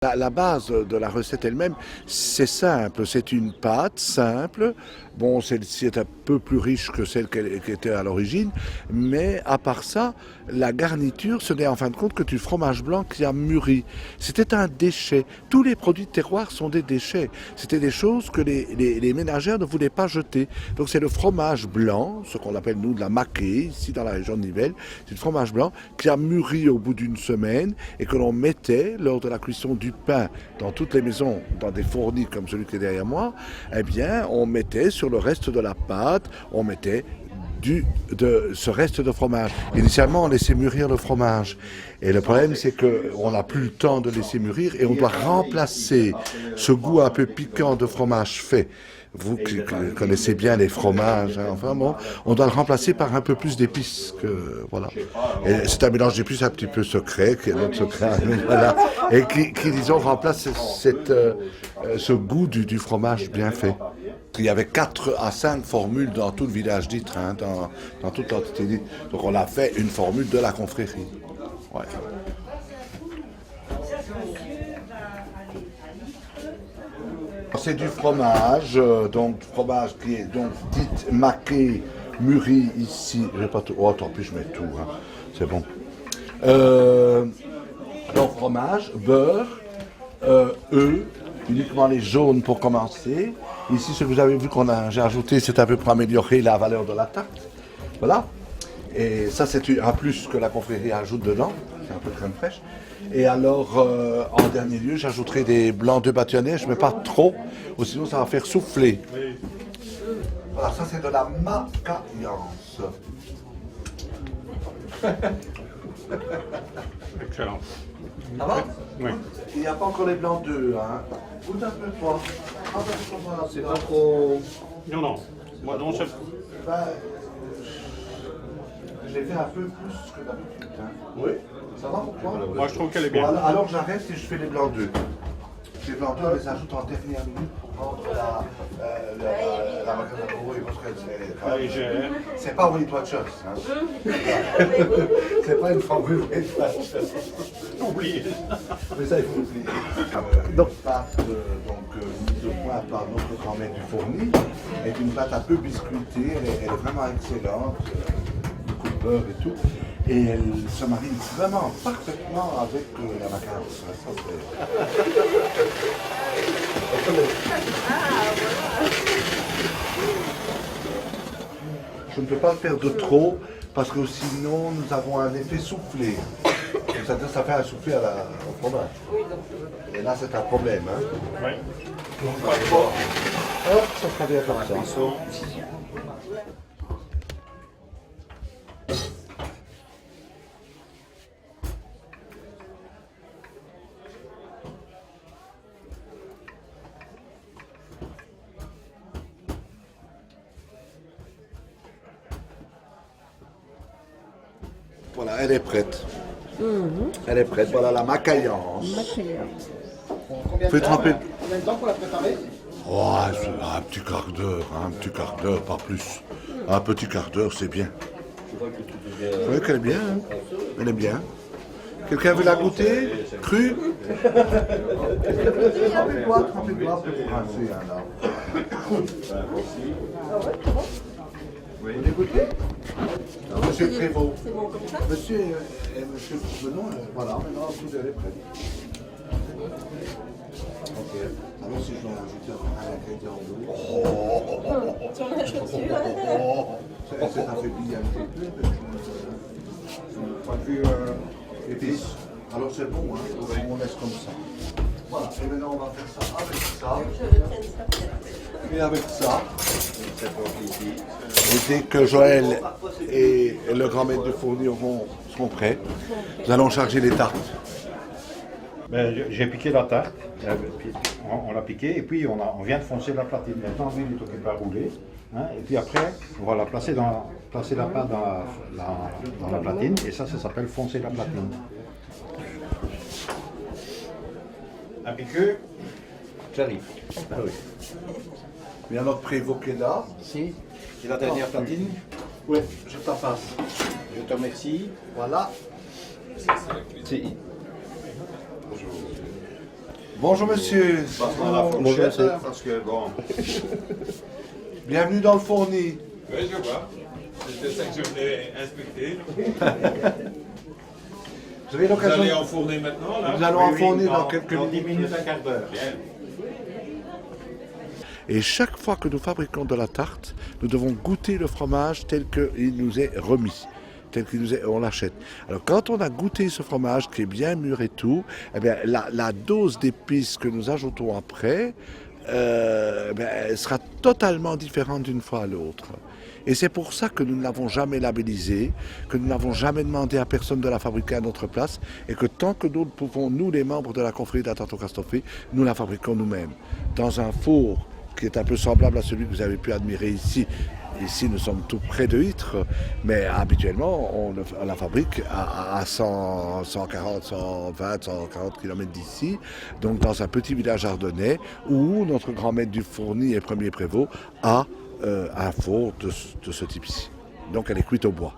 La base de la recette elle-même, c'est simple, c'est une pâte simple. Bon, celle-ci est un peu plus riche que celle qui était à l'origine, mais à part ça, la garniture, ce n'est en fin de compte que du fromage blanc qui a mûri. C'était un déchet. Tous les produits de terroir sont des déchets. C'était des choses que les ménagères ne voulaient pas jeter. Donc c'est le fromage blanc, ce qu'on appelle nous de la maquée, ici dans la région de Nivelles. C'est le fromage blanc qui a mûri au bout d'une semaine et que l'on mettait lors de la cuisson du pain dans toutes les maisons, dans des fournis comme celui qui est derrière moi. Eh bien, on mettait sur le reste de la pâte, on mettait de ce reste de fromage. Initialement, on laissait mûrir le fromage. Et le problème, c'est qu'on n'a plus le temps de laisser mûrir et on doit remplacer ce goût un peu piquant de fromage fait. Vous qui connaissez bien les fromages, hein, enfin bon, on doit le remplacer par un peu plus d'épices. Voilà. Et c'est un mélange d'épices un petit peu secret, qui est notre secret, voilà, et qui disons, remplace ce goût du fromage bien fait. Il y avait 4 à 5 formules dans tout le village d'Ytre, hein, dans toute l'entité d'Ytre. Donc on a fait une formule de la confrérie. Ouais. C'est du fromage, donc fromage qui est donc dit maqué, mûri ici. Je vais pas tout. Oh, tant pis, je mets tout. Hein. C'est bon. Donc fromage, beurre, œufs, uniquement les jaunes pour commencer. Ici, ce que vous avez vu j'ai ajouté, c'est un peu pour améliorer la valeur de la tarte. Voilà. Et ça, c'est un plus que la confrérie ajoute dedans. C'est un peu de crème fraîche. Et alors, en dernier lieu, j'ajouterai des blancs d'œufs bâtonnets. Je ne mets pas trop, ou sinon ça va faire souffler. Voilà, ça c'est de la macaillance. Excellent. Ça va? Oui. Il n'y a pas encore les blancs d'œufs, hein. Goûte un peu toi. C'est pas trop. Non, non. Moi, non, c'est... Ben, je l'ai fait un peu plus que d'habitude. Hein. Oui. Ça va pour toi? Moi, je trouve qu'elle est bien. Bon, alors j'arrête et je fais les blancs d'œufs. Les blancs d'œufs, on les ajoute en dernière minute pour prendre la macaroni parce que c'est pas Weight Watchers. Hein. C'est pas une formule Weight Watchers. Oubliez. Mais ça, il faut oublier. Notre pâte, mise au point par notre grand-mère du fourni, est une pâte un peu biscuitée. Elle est vraiment excellente. Beaucoup de beurre et tout. Et elle se marie vraiment parfaitement avec la macaroni. Je ne peux pas le faire de trop parce que sinon nous avons un effet soufflé. C'est-à-dire que ça fait un soufflé au fromage. Et là c'est un problème. Hein. Oui. Hop, ça sera bien comme ça. Voilà, elle est prête. Elle est prête. Voilà la macaillance. Combien Fais tremper. Combien de temps pour la préparer? Oh, un petit quart d'heure, hein, un petit quart d'heure, pas plus. Un petit quart d'heure, c'est bien. Oui, qu'elle est bien. Hein. Elle est bien. Quelqu'un veut la goûter? Crue? Trempez-toi, trempez-toi, pour rincer, alors. Vous voulez goûter? Monsieur Prévost. C'est bon comme ça? Monsieur et monsieur Benoît, voilà, maintenant tout est prêt. Ok. Alors si je dois ajouter un ingrédient d'eau. Tu en ajoutes une? C'est affaibli un petit peu. Point de vue épices. Alors c'est bon, hein, on laisse comme ça. Voilà, et maintenant on va faire ça avec ça. Je vais prendre ça peut-être. Et avec ça. Et dès que Joël et le grand maître de fourni seront prêts, nous allons charger les tartes. Ben, j'ai piqué la tarte, puis on l'a piqué et puis on vient de foncer la platine. Maintenant, on est occupé à rouler. Hein, et puis après, on va la placer la pâte dans la platine et ça s'appelle foncer la platine. Un piqueux, j'arrive. Ah oui. Il y a notre prévost qui est là. Si. C'est la dernière platine. Oui, je t'en passe. Je te remercie. Voilà. Si. Bonjour monsieur. Passons à la fourchette, hein, parce que bon. Bienvenue dans le fourni. Oui, je vois. C'était ça que je venais inspecter. Vous avez Vous l'occasion. allez enfourner maintenant, là? Nous allons enfourner dans quelques Dans 10 minutes. minutes, un quart d'heure. Bien. Et chaque fois que nous fabriquons de la tarte, nous devons goûter le fromage tel qu'il nous est remis, on l'achète. Alors quand on a goûté ce fromage qui est bien mûr et tout, eh bien, la dose d'épices que nous ajoutons après elle sera totalement différente d'une fois à l'autre. Et c'est pour ça que nous ne l'avons jamais labellisé, que nous n'avons jamais demandé à personne de la fabriquer à notre place, et que tant que nous pouvons, nous les membres de la confrérie de la tarte au castoffé, nous la fabriquons nous-mêmes. Dans un four qui est un peu semblable à celui que vous avez pu admirer ici. Ici, nous sommes tout près de Ytre, mais habituellement, on la fabrique à 100, 140, 120, 140 km d'ici, donc dans un petit village ardennais où notre grand maître du fourni et premier prévôt a un four de ce type-ci. Donc elle est cuite au bois.